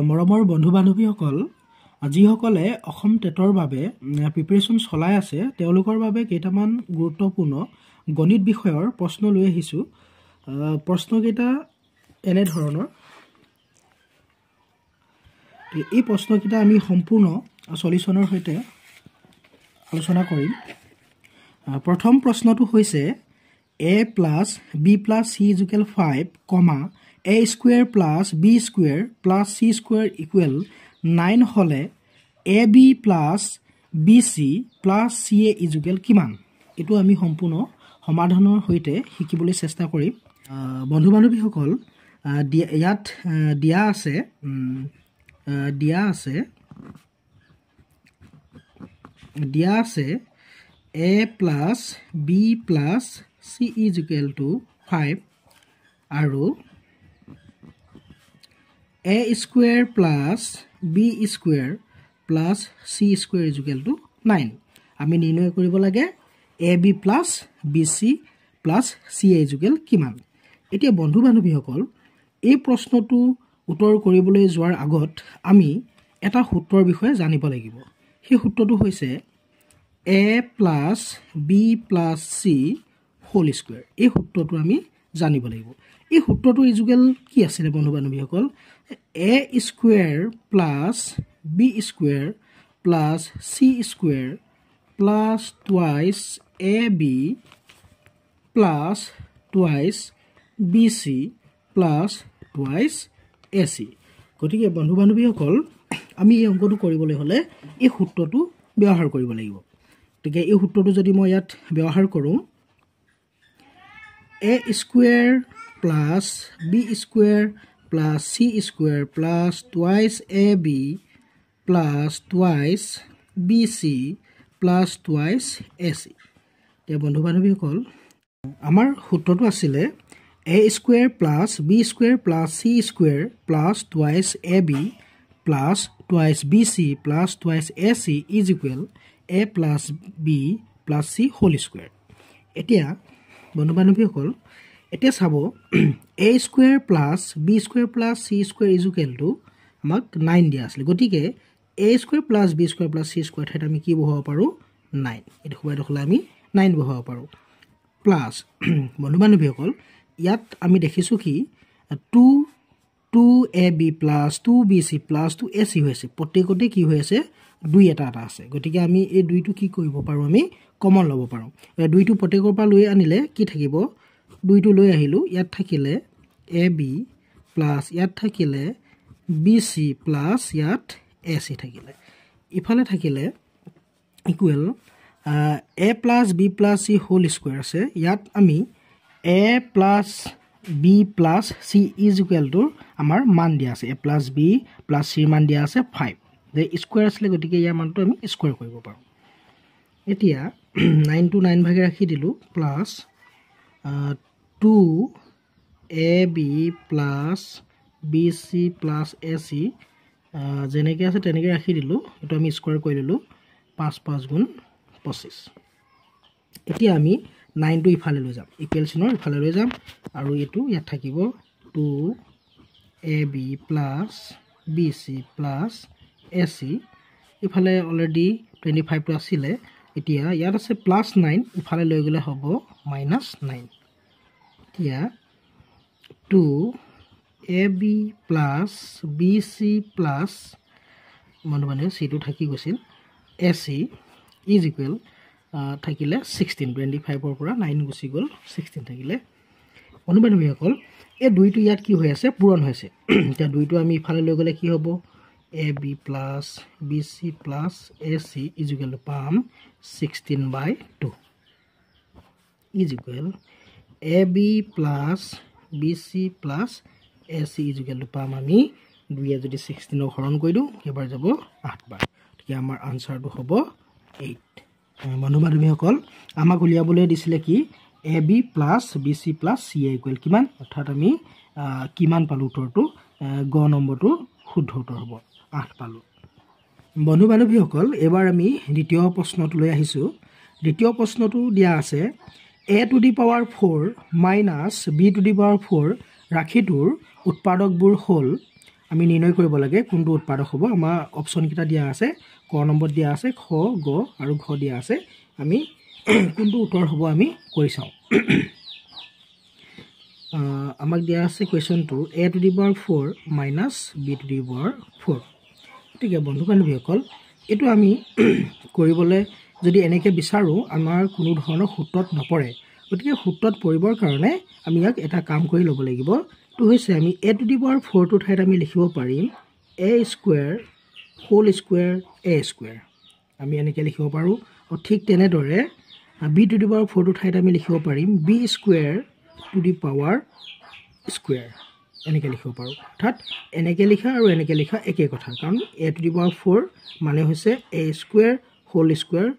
মৰমৰ বন্ধু বান্ধৱীসকল, যিসকলে অসম টেটৰ বাবে প্ৰিপেৰেশ্যন চলাই আছে তেওঁলোকৰ বাবে কেইটামান গুৰুত্বপূৰ্ণ গণিত বিষয়ৰ প্ৰশ্ন লৈ আহিছোঁ। প্ৰশ্নকেইটা এনেধৰণৰ। এই প্ৰশ্নকেইটা আমি সম্পূৰ্ণ সলিউশ্যনৰ সৈতে আলোচনা কৰিম। প্ৰথম প্ৰশ্নটো হৈছে a plus B plus C equal 5, a square plus B square plus C square equal 9 হ'লে a B plus B C plus C A equal কিমান? এইটো আমি সম্পূৰ্ণ সমাধানৰ সৈতে শিকিবলৈ চেষ্টা কৰিম। বন্ধু বান্ধৱীসকল, ইয়াত দিয়া আছে a plus B plus C equal to 5 আৰু a square plus B square plus C square equal to 9। আমি নিৰ্ণয় কৰিব লাগে A B plus B C plus C A equal কিমান। এতিয়া বন্ধু বান্ধৱীসকল, এই প্ৰশ্নটো উত্তৰ কৰিবলৈ যোৱাৰ আগত আমি এটা সূত্ৰৰ বিষয়ে জানিব লাগিব। সেই সূত্ৰটো হৈছে a plus B plus c whole square. এই সূত্ৰটো আমি জানিব লাগিব। এই সূত্ৰটো ইকুৱেল কি আছিলে বন্ধু বান্ধৱীসকল? A square plus B square plus C square plus twice a B plus twice b C plus twice a c. গতিকে বন্ধু বান্ধৱীসকল, আমি এই অংকটো কৰিবলৈ হ'লে এই সূত্ৰটো ব্যৱহাৰ কৰিব লাগিব। গতিকে এই সূত্ৰটো যদি মই ইয়াত ব্যৱহাৰ কৰোঁ, a square plus B square plus C square plus twice a B plus twice b C plus twice a c. এতিয়া বন্ধু বান্ধৱীসকল, আমাৰ সূত্ৰটো আছিলে a square plus B square plus C square plus twice a B plus twice b C plus twice a c is equal a plus B plus c whole square. এতিয়া বন্ধু বান্ধৱীসকল, এতিয়া চাব, a square plus B square plus C square is equal to আমাক 9 দিয়া আছিলে। গতিকে a square plus B square plus C square ঠাইত আমি কি বহাব পাৰোঁ? 9। এইটো সুবাইডোখৰলৈ আমি 9 বহাব পাৰোঁ। প্লাছ বন্ধু বান্ধৱীসকল, ইয়াত আমি দেখিছোঁ কি 2 a B plus 2 b C plus 2 a c হৈ আছে। প্ৰত্যেকতে কি হৈ আছে? 2 এটা আছে। গতিকে আমি এই 2টো কি কৰিব পাৰোঁ? আমি কমন ল'ব পাৰোঁ। 2টো প্ৰত্যেকৰ পৰা লৈ আনিলে কি থাকিব? 2টো লৈ আহিলোঁ, ইয়াত থাকিলে এ বি প্লাছ ইয়াত থাকিলে বি চি প্লাছ ইয়াত এ চি থাকিলে। ইফালে থাকিলে equal a plus B plus c whole square আছে। ইয়াত আমি a plus B plus c is ইকুৱেলটোৰ আমাৰ মান দিয়া আছে। এ প্লাছ বি প্লাছ চিৰ মান দিয়া আছে 5। যে স্কুৱেৰ আছিলে, গতিকে ইয়াৰ মানটো আমি স্কুৱেৰ কৰিব পাৰোঁ। এতিয়া 9টো 9 ভাগে ৰাখি দিলোঁ, plus 2 a B plus B C plus a c যেনেকৈ আছে তেনেকৈ ৰাখি দিলোঁ। এইটো আমি স্কুৱেৰ কৰি দিলোঁ, 5 5 গুণ 25। এতিয়া আমি 9টো ইফালে লৈ যাম, ইকুৱেল চিনৰ ইফালে লৈ যাম, আৰু এইটো ইয়াত থাকিব 2 a B plus B C plus a c. ইফালে অলৰেডি 25টো আছিলে। এতিয়া ইয়াত আছে প্লাছ 9, ইফালে লৈ গ'লে হ'ব -9। এতিয়া 2 a B plus B C plus মানে চিটো থাকি গৈছিল এ চি ইজ ইকুৱেল থাকিলে 16। 25ৰ পৰা 9 গুচি গ'ল, 16 থাকিলে। বন্ধু বান্ধৱীসকল, এই 2টো ইয়াত কি হৈ আছে? পূৰণ হৈছে। এতিয়া 2টো আমি ইফালে লৈ গ'লে কি হ'ব? A B plus B C plus a c is equal to পাম 16/2 is equal a B plus B C plus a c is equal to পাম আমি 2য়ে যদি 16ক হৰণ কৰি দিওঁ, এবাৰ যাব 8 বাৰ। গতিকে আমাৰ আনচাৰটো হ'ব 8। বন্ধু বান্ধৱীসকল, আমাক উলিয়াবলৈ দিছিলে কি? A B plus B C plus C A equal কিমান? অৰ্থাৎ আমি কিমান পালোঁ? উত্তৰটো গ নম্বৰটো শুদ্ধ উত্তৰ হ'ব, 8 পালোঁ। বন্ধু বান্ধৱীসকল, এইবাৰ আমি দ্বিতীয় প্ৰশ্নটো লৈ আহিছোঁ। দ্বিতীয় প্ৰশ্নটো দিয়া আছে a to the power 4 minus b to the power 4 ৰাশিটোৰ উৎপাদকবোৰ হ'ল আমি নিৰ্ণয় কৰিব লাগে কোনটো উৎপাদক হ'ব আমাৰ অপচন কিটা দিয়া আছে ক নম্বৰ দিয়া আছে খ গ আৰু ঘ দিয়া আছে আমি কোনটো উত্তৰ হ'ব আমি কৰি চাওঁ আমাক দিয়া আছে কোৱেশ্চনটো a to the power 4 minus b to the power 4 ঠিক আছে বন্ধু বান্ধৱীসকল এটো আমি কৰিবলৈ যদি এনেকৈ বিচাৰো আমাৰ কোনো ধৰণৰ সূত্ৰত নপৰে গতিকে সূত্ৰত পৰিবৰ কাৰণে আমি ইয়াক এটা কাম কৰি ল'ব লাগিব তো হৈছে আমি a to the power 4 টো ঠাইত আমি লিখিব পাৰিম a square whole square a square আমি এনেকৈ লিখিব পাৰো আৰু ঠিক তেনেদৰে b to the power 4 টো ঠাইত আমি লিখিব পাৰিম b square to the power square এনেকৈ লিখিব পাৰো অৰ্থাৎ এনেকৈ লিখা আৰু এনেকৈ লিখা একেই কথা কাৰণ a to the power 4 মানে হৈছে a square whole square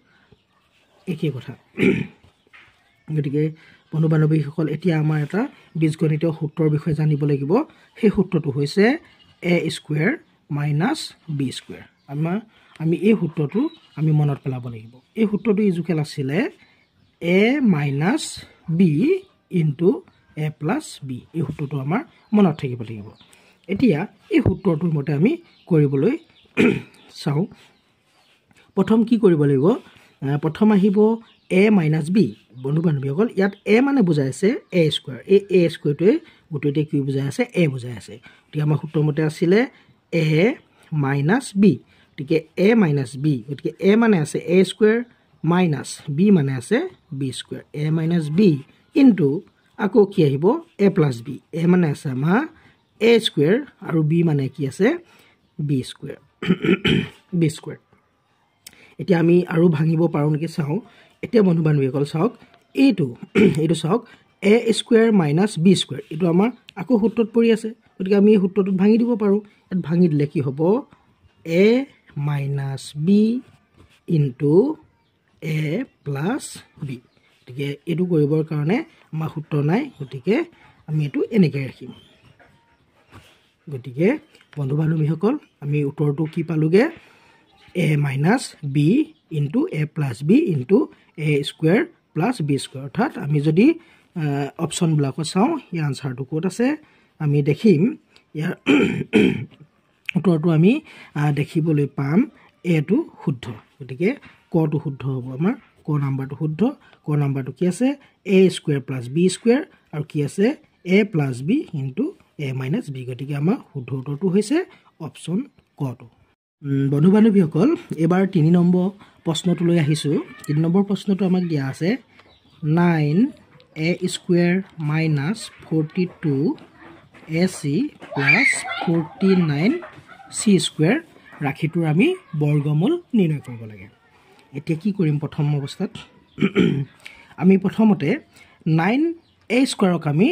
একেই কথা গতিকে বন্ধু বান্ধৱীসকল এতিয়া আমাৰ এটা বীজগণিতীয় সূত্ৰৰ বিষয়ে জানিব লাগিব সেই সূত্ৰটো হৈছে a square minus b square আমি এই সূত্ৰটো আমি মনত পেলাব লাগিব এই সূত্ৰটো ইজুকেল আছিল a minus b into a plus b এই সূত্ৰটো আমাৰ মনত থাকিব লাগিব এতিয়া এই সূত্ৰটোৰ মতে আমি কৰিবলৈ চাও প্ৰথম কি কৰিব লাগিব প্ৰথম আহিব a minus b বন্ধু বান্ধৱীসকল ইয়াত a মানে বুজাই আছে a square এই a square টোৱে গোটেইতে কি বুজাই আছে a বুজাই আছে ঠিক আমাৰ সূত্ৰৰ মতে আছিল a minus b ঠিক a minus b গতিকে a মানে আছে a square minus b মানে আছে b square a minus b into আকৌ কি আহিব a plus b a মানে আছে আমাৰ a square আৰু b মানে কি আছে b square b square এতিয়া আমি আৰু ভাঙিব পাৰো নেকি চাও এতিয়া বন্ধু বান্ধৱীসকল চাওক এইটো চাওক a square minus b square এইটো আমাৰ আকৌ সূত্ৰত পৰি আছে গতিকে আমি এই সূত্ৰটো ভাঙি দিব পাৰো ইয়াত ভাঙি দিলে কি হ'ব a minus b into a plus b গতিকে এইটো কৰিবৰ কাৰণে আমাৰ সূত্ৰ নাই গতিকে আমি এইটো এনেকৈ ৰাখিম গতিকে বন্ধু বান্ধৱীসকল আমি উত্তৰটো কি পালোগে a minus b into a plus b into a square plus b square অৰ্থাৎ আমি যদি অপচন বিলাকত চাওঁ এই আনসাৰটো ক'ত আছে আমি দেখিম ইয়াৰ উত্তৰটো আমি দেখিবলৈ পাম a টো শুদ্ধ গতিকে ক টো শুদ্ধ হ'ব আমাৰ ক নাম্বাৰটো শুদ্ধ ক নাম্বাৰটো কি আছে a square plus b square আৰু কি আছে a plus b into a minus b গতিকে আমাৰ শুদ্ধ উত্তৰটো হৈছে অপচন ক টো বন্ধু বান্ধৱীসকল এবাৰ 3 নম্বৰ প্ৰশ্নটো লৈ আহিছো 3 নম্বৰ প্ৰশ্নটো আমাক দিয়া আছে 9a square minus 42ac plus 49c square ৰাখিটোৰ আমি বৰ্গমূল নিৰ্ণয় কৰিব লাগে এতিয়া কি কৰিম প্ৰথম অৱস্থাত আমি প্ৰথমতে 9a স্কয়াৰক আমি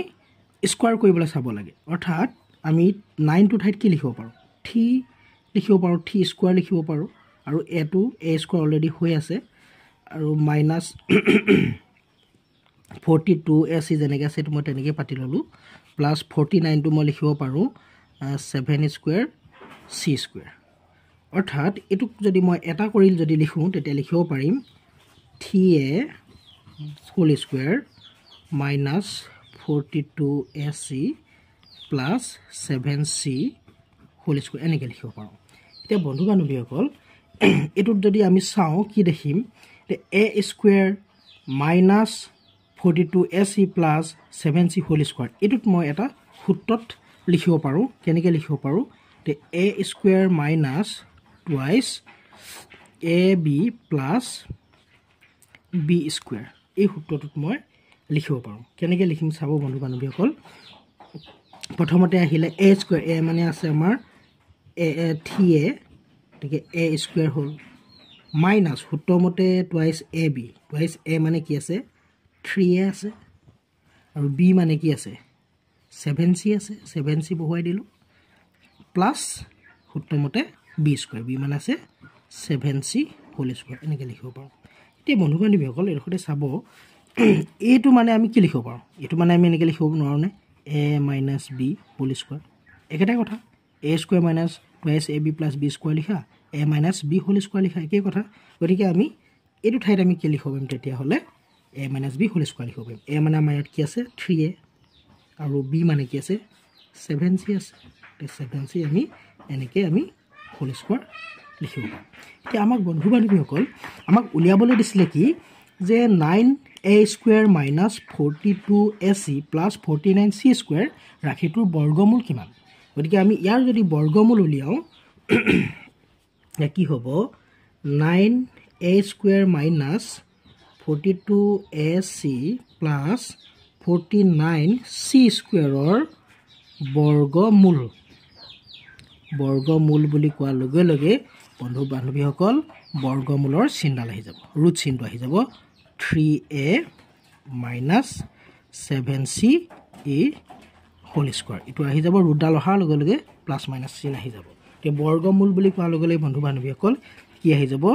স্কয়াৰ কৰিবলৈ চাব লাগে অৰ্থাৎ আমি 9 টো ঠাইত কি লিখিব পাৰো 3 লিখিব পাৰো 3 স্কয়াৰ লিখিব পাৰো আৰু a টো a স্কয়াৰ অলৰেডি হৈ আছে আৰু মাইনাস 42ac যেনেকৈ আছে মই তেনেকৈ পাতি ললো প্লাস 49 টো মই লিখিব পাৰো 7 স্কয়াৰ c স্কয়াৰ অৰ্থাৎ এটু যদি মই এটা কৰিল যদি লিখো তেতিয়া লিখিব পাৰিম 3a whole square minus 42ac plus 7c whole square এনেকৈ লিখিব পাৰো এতিয়া বন্ধু বান্ধৱীসকল এটুত যদি আমি চাওঁ কি দেখিম a square minus 42ac plus 7c whole square এটুত মই এটা সূত্ৰত লিখিব পাৰো কেনেকৈ লিখিব পাৰো a square minus twice ab plus b square এই সূত্ৰটোত মই লিখিব পাৰো কেনেকৈ লিখিম চাব বন্ধু বান্ধৱীসকল প্ৰথমতে আহিলে a square a মানে আছে আমাৰ a 3a গতিকে a square হল মাইনাস সূত্ৰমতে twice ab twice a মানে কি আছে 3a আছে আৰু b মানে কি আছে 7c আছে 7c বহুৱাই দিলো প্লাস সূত্ৰমতে b square b মানে আছে 7c whole square এনেকৈ লিখিব পাৰো এতিয়া বন্ধু বান্ধৱীসকল এৰখতে চাব এটো মানে আমি কি লিখিব পাৰো এটো মানে আমি এনেকৈ লিখিব নোৱাৰো নে a minus b whole square একেটা কথা a square minus twice ab plus b square লিখা a minus b whole square লিখা একে কথা গতিকে আমি এটো ঠাইত আমি কি লিখিব পাৰিম তেতিয়া হলে a minus b whole square লিখিব পাৰিম a মানে আমাৰ ইয়াত কি আছে 3a আৰু b মানে কি আছে 7c আছে 7c আমি এনেকৈ আমি হোল স্কোৱাৰ লিখিব পাৰোঁ এতিয়া আমাক বন্ধু বান্ধৱীসকল আমাক উলিয়াবলৈ দিছিলে কি যে 9a² minus 42ac plus 49c square ৰাশিটোৰ বৰ্গমূল কিমান গতিকে আমি ইয়াৰ যদি বৰ্গমূল উলিয়াওঁ কি হ'ব 9a² minus 42ac plus 49c স্কুৱেৰৰ বৰ্গমূল বুলি কোৱাৰ লগে লগে বন্ধু বান্ধৱীসকল বৰ্গমূলৰ চিহ্নডাল আহি যাব ৰুট চিহ্নটো আহি যাব 3a minus 7c e whole square এইটো আহি যাব ৰুটডাল অহাৰ লগে লগে প্লাছ মাইনাছ চিহ্ন আহি যাব এতিয়া বৰ্গমূল বুলি কোৱাৰ লগে লগে বন্ধু বান্ধৱীসকল কি আহি যাব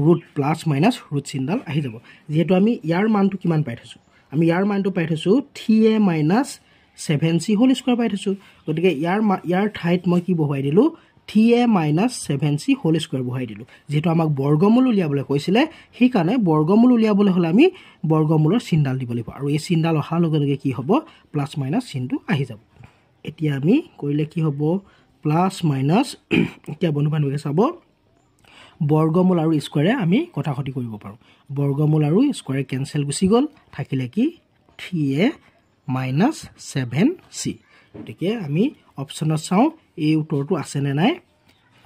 ৰুট প্লাছ মাইনাছ ৰুট চিহ্নডাল আহি যাব যিহেতু আমি ইয়াৰ মানটো কিমান পাই থৈছোঁ আমি ইয়াৰ মানটো পাই থৈছোঁ 3a minus 7c whole square পাই থৈছোঁ গতিকে ইয়াৰ ঠাইত মই কি বহুৱাই দিলোঁ 3a minus 7c whole square বহাই দিলোঁ যেহেতু আমাক বৰ্গমূল উলিয়াবলৈ কৈছিলে সেইকাৰণে বৰ্গমূল উলিয়াবলৈ হ'লে আমি বৰ্গমূলৰ চিহ্নডাল দিব লাগিব আৰু এই চিহ্নডাল অহাৰ লগে লগে কি হ'ব প্লাছ মাইনাছ চিহ্নটো আহি যাব এতিয়া আমি কৰিলে কি হ'ব প্লাছ মাইনাছ এতিয়া বন্ধু বান্ধৱীয়ে চাব বৰ্গমূল আৰু স্কোৱাৰে আমি কটাকটি কৰিব পাৰোঁ বৰ্গমূল আৰু স্কোৱাৰে কেনচেল গুচি গ'ল থাকিলে কি 3a মাইনাছ 7c গতিকে আমি অপশ্যনত চাওঁ এই উত্তৰটো আছেনে নাই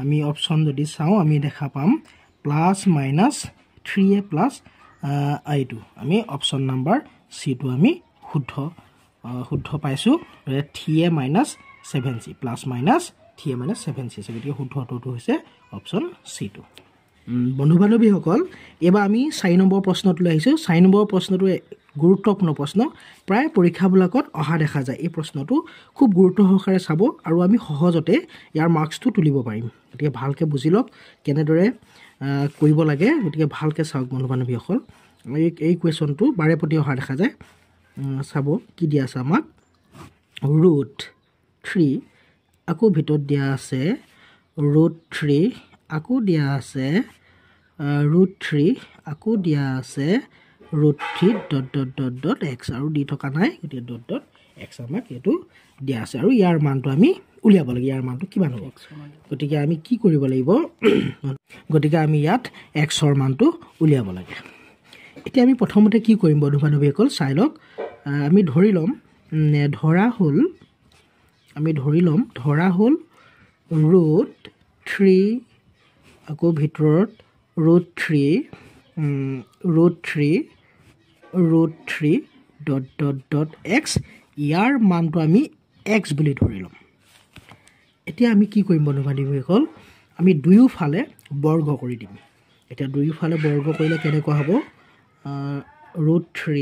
আমি অপশ্যন যদি চাওঁ আমি দেখা পাম প্লাছ মাইনাছ 3a প্লাছ এইটো আমি অপশ্যন নাম্বাৰ চিটো আমি শুদ্ধ পাইছোঁ 3a minus 7c plus minus 3a minus 7c গতিকে শুদ্ধ উত্তৰটো হৈছে অপশ্যন চিটো বন্ধু বান্ধৱীসকল এবাৰ আমি 4 নম্বৰ প্ৰশ্নটোলৈ আহিছোঁ 4 নম্বৰ প্ৰশ্নটো গুৰুত্বপূৰ্ণ প্ৰশ্ন প্ৰায় পৰীক্ষাবিলাকত অহা দেখা যায় এই প্ৰশ্নটো খুব গুৰুত্ব সহকাৰে চাব আৰু আমি সহজতে ইয়াৰ মাৰ্কছটো তুলিব পাৰিম গতিকে ভালকৈ বুজি লওক কেনেদৰে কৰিব লাগে গতিকে ভালকৈ চাওক বন্ধু বান্ধৱীসকল এই কুৱেশ্যনটো বাৰে প্ৰতি অহা দেখা যায় চাব কি দিয়া আছে আমাক ৰুট 3 আকৌ ভিতৰত দিয়া আছে ৰুট 3 আকৌ দিয়া আছে ৰুট 3 আকৌ দিয়া আছে ৰুট 3 ... x আৰু দি থকা নাই গতিকে ... x আমাক এইটো দিয়া আছে আৰু ইয়াৰ মানটো আমি উলিয়াব লাগে ইয়াৰ মানটো কিমান হ'ব গতিকে আমি কি কৰিব লাগিব গতিকে আমি ইয়াত x ৰ মানটো উলিয়াব লাগে এতিয়া আমি প্ৰথমতে কি কৰিম বন্ধু বান্ধৱীসকল চাই লওক আমি ধৰি ল'ম ধৰা হ'ল ৰুট 3 আকৌ ভিতৰত ৰুট 3 ... x ইয়াৰ মানটো আমি x বুলি ধৰি ল'ম এতিয়া আমি কি কৰিম বন্ধু বান্ধৱীসকল আমি দুয়োফালে বৰ্গ কৰি দিম এতিয়া দুয়োফালে বৰ্গ কৰিলে কেনেকুৱা হ'ব ৰুট 3 ...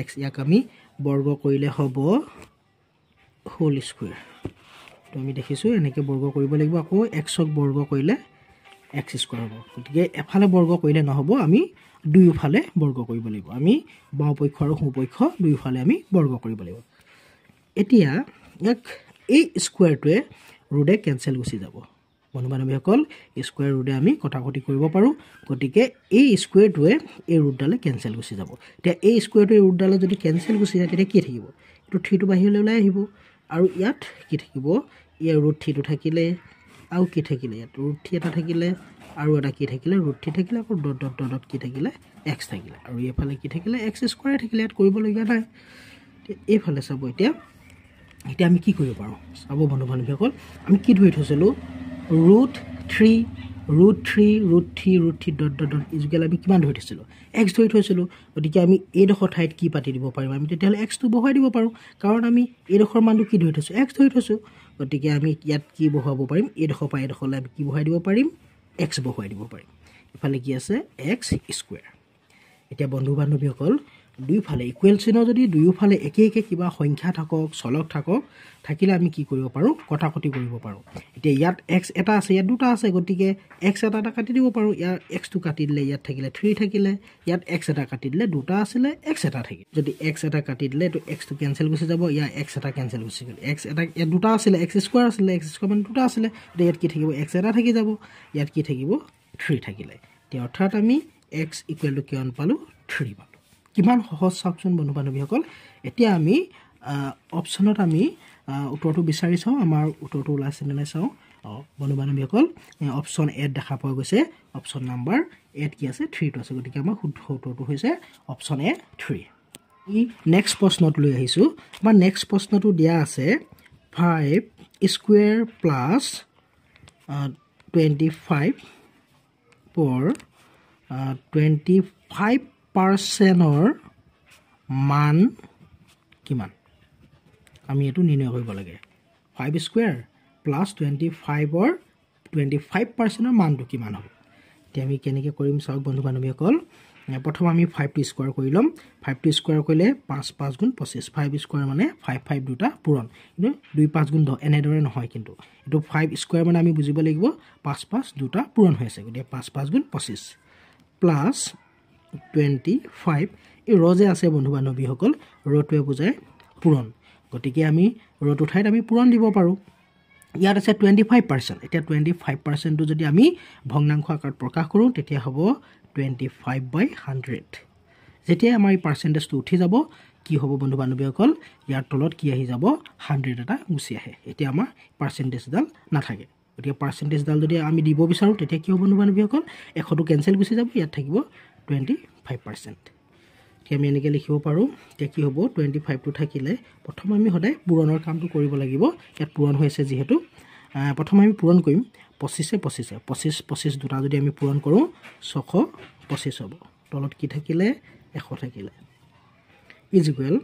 x ইয়াক আমি বৰ্গ কৰিলে হ'ব হোল স্কুৱেৰ তো আমি দেখিছোঁ এনেকৈ বৰ্গ কৰিব লাগিব আকৌ xক বৰ্গ কৰিলে x স্কুৱেৰ হ'ব গতিকে এফালে বৰ্গ কৰিলে নহ'ব আমি দুয়োফালে বৰ্গ কৰিব লাগিব আমি বাওঁপক্ষ আৰু সোঁপক্ষ দুয়োফালে আমি বৰ্গ কৰিব লাগিব এতিয়া ইয়াক এই স্কুৱেৰটোৱে ৰুটে কেনচেল গুচি যাব বন্ধু বান্ধৱীসকল স্কুৱেৰ ৰুটে আমি কটাকটি কৰিব পাৰোঁ গতিকে এই স্কুৱেৰটোৱে এই ৰুটডালে কেনচেল গুচি যাব এতিয়া এই স্কুৱেৰটোৱে ৰুটডালে যদি কেনচেল গুচি যায় তেতিয়া কি থাকিব এইটো 3টো বাহিৰলৈ ওলাই আহিব আৰু ইয়াত কি থাকিব ইয়াৰ ৰুট 3টো থাকিলে আৰু কি থাকিলে ইয়াত ৰুট 3 এটা থাকিলে আৰু এটা কি থাকিলে ৰুট 3 থাকিলে আকৌ ... কি থাকিলে x থাকিলে আৰু এইফালে কি থাকিলে x স্কুৱেৰ থাকিলে ইয়াত কৰিবলগীয়া নাই এইফালে চাব এতিয়া আমি কি কৰিব পাৰোঁ চাব বন্ধু বান্ধৱীসকল আমি কি ধৰি থৈছিলোঁ ৰুট 3 ইজুকেল আমি কিমান ধৰি থৈছিলোঁ x ধৰি থৈছিলোঁ গতিকে আমি এইডোখৰ ঠাইত কি পাতি দিব পাৰিম আমি তেতিয়াহ'লে xটো বহুৱাই দিব পাৰোঁ কাৰণ আমি এইডোখৰ মানটো কি ধৰি থৈছোঁ x ধৰি থৈছোঁ গতিকে আমি ইয়াত কি বহুৱাব পাৰিম এইডোখৰ পৰা এইডোখৰলৈ আমি কি বহুৱাই দিব পাৰিম x বহুৱাই দিব পাৰিম ইফালে কি আছে x স্কুৱেৰ এতিয়া বন্ধু বান্ধৱীসকল দুয়োফালে ইকুৱেল চিহ্ন যদি দুয়োফালে একে কিবা সংখ্যা থাকক চলক থাকক থাকিলে আমি কি কৰিব পাৰোঁ কটাকটি কৰিব পাৰোঁ এতিয়া ইয়াত x এটা আছে ইয়াত দুটা আছে গতিকে x এটা কাটি দিব পাৰোঁ ইয়াৰ xটো কাটি দিলে ইয়াত থাকিলে 3 থাকিলে ইয়াত x এটা কাটি দিলে দুটা আছিলে x এটা থাকিল যদি x এটা কাটি দিলে তো xটো কেনচেল গুচি যাব ইয়াৰ x এটা কেনচেল গুচি গ'ল x এটা ইয়াত দুটা আছিলে x স্কোৱাৰ আছিলে x স্কোৱাৰ মানে দুটা আছিলে ইয়াত কি থাকিব x এটা থাকি যাব ইয়াত কি থাকিব 3 থাকিলে এতিয়া অৰ্থাৎ আমি x = কিমান পালোঁ 3 পালোঁ কিমান সহজ চাওকচোন বন্ধু বান্ধৱীসকল এতিয়া আমি অপশ্যনত আমি উত্তৰটো বিচাৰি চাওঁ আমাৰ উত্তৰটো ওলাইছে নে নাই চাওঁ বন্ধু বান্ধৱীসকল অপশ্যন এত দেখা পোৱা গৈছে অপশ্যন নাম্বাৰ এত কি আছে 3টো আছে গতিকে আমাৰ শুদ্ধ উত্তৰটো হৈছে অপশ্যন এ 3 নেক্সট প্ৰশ্নত লৈ আহিছোঁ আমাৰ নেক্সট প্ৰশ্নটো দিয়া আছে 5 স্কুৱেৰ প্লাছ 25 for 25%ৰ মান কিমান আমি এটো নিৰ্ণয় কৰিব লাগে 5 স্কয়াৰ প্লাছ 25ৰ 25%ৰ মানটো কিমান হ'ব তে আমি কেনেকৈ কৰিম চাওক বন্ধু বান্ধৱীসকল প্ৰথম আমি 5 টো স্কয়াৰ কৰি লম 5 টো স্কয়াৰ কৰিলে 5 5 গুণ 25 5 স্কয়াৰ মানে 5 5 দুটা পূৰণ কিন্তু 2 5 গুণ 10 এনেদৰে নহয় কিন্তু এটো 5 স্কয়াৰ মানে আমি বুজিব লাগিব 5 5 দুটা পূৰণ হৈছে গতিকে 5 5 গুণ 25 প্লাস 25 এই ৰ যে আছে বন্ধু বান্ধৱীসকল ৰটোৱে বুজায় পূৰণ গতিকে আমি ৰটো ঠাইত আমি পূৰণ দিব পাৰোঁ ইয়াত আছে 25% এতিয়া 25% টো যদি আমি ভগ্নাংশ আকাৰত প্ৰকাশ কৰোঁ তেতিয়া হ'ব 25/100 যেতিয়া আমাৰ এই পাৰ্চেন্টেজটো উঠি যাব কি হ'ব বন্ধু বান্ধৱীসকল ইয়াৰ তলত কি আহি যাব 100 এটা গুছি আহে এতিয়া আমাৰ পাৰ্চেন্টেজডাল নাথাকে গতিকে পাৰ্চেন্টেজডাল যদি আমি দিব বিচাৰো তেতিয়া কি হ'ব বন্ধু বান্ধৱীসকল 100 টো কেনসেল গুছি যাব ইয়াত থাকিব 25% কি আমি এনেকৈ লিখিব পাৰোঁ তে কি হ'ব 25 টো থাকিলে প্ৰথম আমি হদাই পূৰণৰ কামটো কৰিব লাগিব ইয়াত পূৰণ হৈছে যেহেতু প্ৰথম আমি পূৰণ কৰিম 25 দুটা যদি আমি পূৰণ কৰোঁ 625 হ'ব তলত কি থাকিলে 100 থাকিলে ইজ ইকুৱেল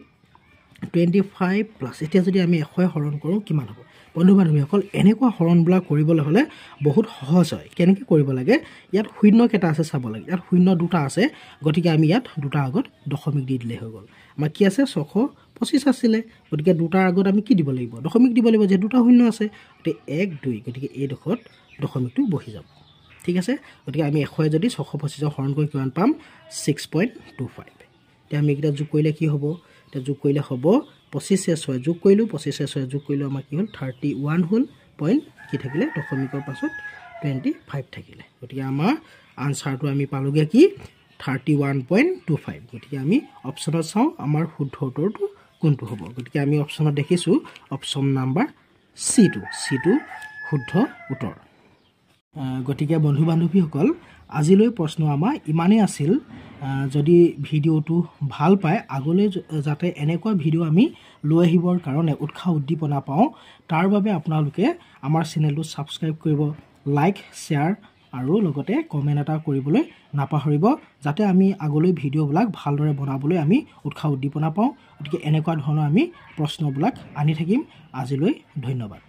25 প্লাস এতিয়া যদি আমি 100 হৰণ কৰোঁ কিমান হ'ব বন্ধু বান্ধৱীসকল এনেকুৱা হৰণবিলাক কৰিবলৈ হলে বহুত সহজ হয় কেনেকৈ কৰিব লাগে ইয়াত শূন্য কেটা আছে চাব লাগে ইয়াত শূন্য দুটা আছে গতিকে আমি ইয়াত দুটা আগত দশমিক দি দিলে হৈ গ'ল আমাৰ কি আছে 625 আছিল গতিকে দুটাৰ আগত আমি কি দিব লাগিব দশমিক দিব লাগিব যে দুটা শূন্য আছে গতিকে 1 2 গতিকে এই দশত দশমিকটো বহি যাব ঠিক আছে গতিকে আমি 100 যদি 625 হৰণ কৰি কিমান পাম 6.25 তে আমি এটা যোগ কৰিলে কি হ'ব তে যোগ কৰিলে হ'ব 25 6 যোগ কৰিলো 25 6 যোগ কৰিলো আমাৰ কি হ'ল 31 হ'ল পইণ্ট কি থাকিলে দশমিকৰ পাছত 25 থাকিলে গতিকে আমাৰ আনসাৰটো আমি পালোগে কি 31.25 গতিকে আমি অপচনত চাও আমাৰ শুদ্ধ উত্তৰটো কোনটো হ'ব গতিকে আমি অপচনত দেখিছো অপচন নাম্বাৰ C2 শুদ্ধ উত্তৰ গতিকে বন্ধু বান্ধৱীসকল আজিলৈ প্ৰশ্ন আমাৰ ইমানেই আছিল যদি ভিডিওটো ভাল পায় আগলৈ যাতে এনেকুৱা ভিডিও আমি লৈ আহিবৰ কাৰণে উৎসাহ উদ্দীপনা পাওঁ তাৰ বাবে আপোনালোকে আমাৰ চেনেলটো সাবস্ক্ৰাইব কৰিব লাইক শেয়াৰ আৰু লগতে কমেন্ট এটা কৰিবলৈ নাপাহৰিব যাতে আমি আগলৈ ভিডিওবিলাক ভালদৰে বনাবলৈ আমি উৎসাহ উদ্দীপনা পাওঁ গতিকে এনেকুৱা ধৰণৰ আমি প্ৰশ্নবিলাক আনি থাকিম আজিলৈ ধন্যবাদ